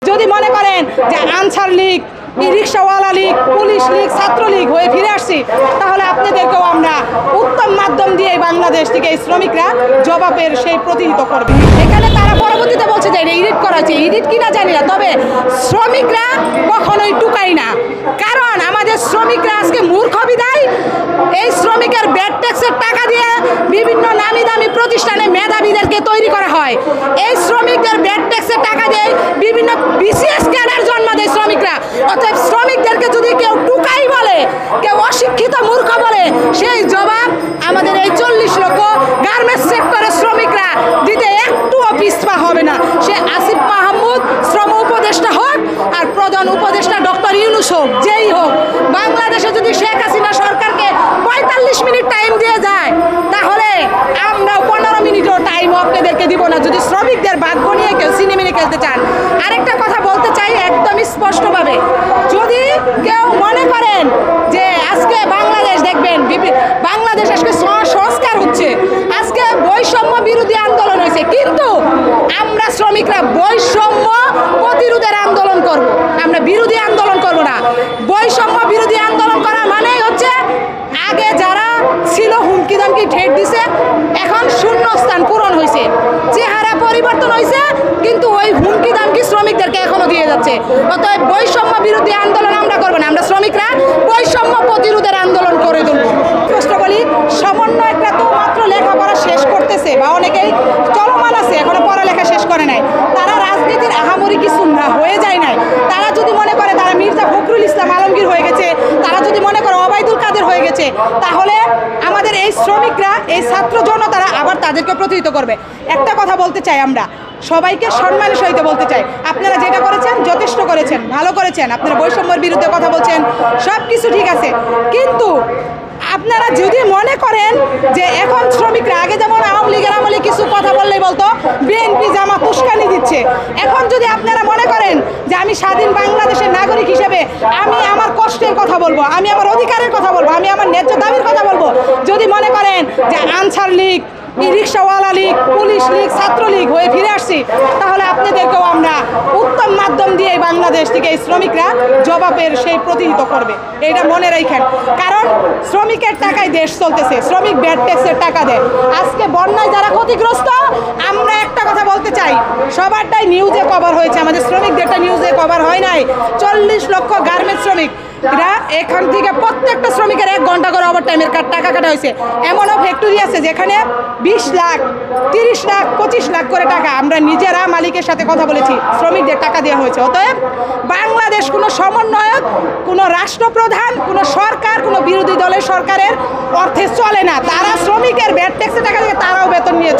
যদি মনে করেন যে আনসার লীগ, রিক্সাওয়ালা লীগ, পুলিশ লীগ, ছাত্রলীগ হয়ে ফিরে আসছি, তাহলে আপনাদেরকেও আমরা উত্তম মাধ্যম দিয়ে বাংলাদেশ থেকে এই শ্রমিকরা জবাবের সেই প্রতিহিত করবে। এখানে তারা পরবর্তীতে বলছে যে এডিট করা হচ্ছে, এডিট কিনা জানি না, তবে শ্রমিকরা কখনোই টুকাই না। কারণ আমাদের শ্রমিকরা আজকে মূর্খ বিদায় এই শ্রমিকের ব্যাড ট্যাক্সের টাকা দিয়ে বিভিন্ন নামি দামি প্রতিষ্ঠানে মেধাবীদেরকে তৈরি করা হয়। এই শ্রমিকদের ব্যাড ট্যাক্সের টাকা দিয়ে বিভিন্ন বিসিএস ক্যাডার জন্ম দেয় শ্রমিকরা। অতএব শ্রমিকদেরকে যদি কেউ টুকাই বলে, কেউ অশিক্ষিত মূর্খ বলে, সেই জবাব আমাদের এই 40 লক্ষ গার্মেন্টস সেক্টরের শ্রমিকরা দিতে একটুও পিছপা হবে না। সে আসিফ মাহমুদ শ্রম উপদেষ্টা হোক আর প্রধান উপদেষ্টা ডক্টর ইউনূস হোক, যেই হোক, বাংলাদেশে যদি শেখ হাসিনা সরকারকে 45 মিনিট টাইম দিয়ে যায়, তাহলে আমরা 15 মিনিটও টাইম আপনাদেরকে দিব না, যদি শ্রমিকদের ভাগ্য নিয়ে কেউ সিনেমিনে খেলতে চান। আরেকটা কথা বলতে চাই একদমই স্পষ্টভাবে, যদি কেউ মনে করেন যে আজকে বাংলাদেশ দেখবেন, বাংলাদেশ আজকে সংস্কার হচ্ছে, আজকে বৈষম্য বিরোধী আন্দোলন হয়েছে, কিন্তু আমরা শ্রমিকরা বৈষম্য প্রতিরোধের আন্দোলন করব, আমরা বিরোধী আন্দোলন করব না। বৈষম্য বিরোধী আন্দোলন করা মানেই হচ্ছে আগে যারা ছিল হুমকি দামকি ঠেট দিছে, এখন শূন্যস্থান পূরণ হয়েছে, চেহারা পরিবর্তন হয়েছে, কিন্তু ওই হুমকি দামকি শ্রমিকদেরকে এখনো দিয়ে যাচ্ছে। অতএব বৈষম্য বিরোধী আন্দোলন আমরা করবো না, আমরা শ্রমিকরা বৈষম্য প্রতিরোধের আন্দোলন করে তুলব। স্পষ্ট বলি, সমন্বয়করা তো মাত্র লেখাপড়া শেষ করতেছে বা অনেকেই চলমান আছে, এখনো পড়ালেখা শেষ করে নাই, তারা রাজনীতির আহামরি কিছু না হয়ে যায় নাই। তারা যদি মনে করে তারা মির্জা ফখরুল ইসলাম আলমগীর হয়ে গেছে, তারা যদি মনে করে ওবায়দুল কাদের হয়ে গেছে, তাহলে আমাদের এই শ্রমিকরা, এই ছাত্র জনতারা আবার তাদেরকে প্রতিহিত করবে। একটা কথা বলতে চাই, আমরা সবাইকে সম্মানের সহিত বলতে চাই, আপনারা যেটা করেছেন যথেষ্ট করেছেন, ভালো করেছেন, আপনারা বৈষম্যের বিরুদ্ধে কথা বলছেন, সব কিছু ঠিক আছে, কিন্তু আপনারা যদি মনে করেন যে এখন শ্রমিকরা, আগে যেমন আওয়ামী লীগের আমলে কিছু কথা বললেই বলতো বিএনপি জামাত উস্কানি দিচ্ছে, এখন যদি আপনারা মনে করেন যে আমি স্বাধীন বাংলাদেশের নাগরিক হিসেবে আমি আমার কষ্টের কথা বলবো, আমি আমার অধিকারের কথা বলবো, আমি আমার ন্যায্য দাবির কথা বলবো, যদি মনে করেন যে আনসার লীগ, রিক্সাওয়ালা লীগ, পুলিশ লীগ, ছাত্রলীগ হয়ে ফিরে আসছি, তাহলে আপনাদেরকেও আমরা উত্তম মাধ্যম দিয়ে বাংলাদেশ থেকে এই শ্রমিকরা জবাবের সেই প্রতিহিত করবে, এটা মনে রাখেন। কারণ শ্রমিকের টাকায় দেশ চলতেছে, শ্রমিক ব্যাড ট্যাক্সের টাকা দেয়। আজকে বন্যায় যারা ক্ষতিগ্রস্ত, আমরা একটা কথা বলতে চাই, সবারটাই নিউজে কভার হয়েছে, আমাদের শ্রমিকদেরটা নিউজে কভার হয় নাই। 40 লক্ষ গার্মেন্টস শ্রমিক, এরা এখান থেকে প্রত্যেকটা শ্রমিকের 1 ঘন্টা করে ওভারটাইমের টাকা কাটা হয়েছে। এমনও ফ্যাক্টরি আছে যেখানে 20 লাখ, 30 লাখ, 25 লাখ করে টাকা আমরা নিজেরা মালিকের সাথে কথা বলেছি, শ্রমিকদের টাকা দেওয়া হয়েছে। অতএব বাংলাদেশ কোনো সমন্বয়ক, কোনো রাষ্ট্রপ্রধান, কোনো সরকার, কোনো বিরোধী দলের সরকারের অর্থে চলে না। তারা শ্রমিকের ব্যাড ট্যাক্সের টাকা থেকে তারাও বেতন নিয়ে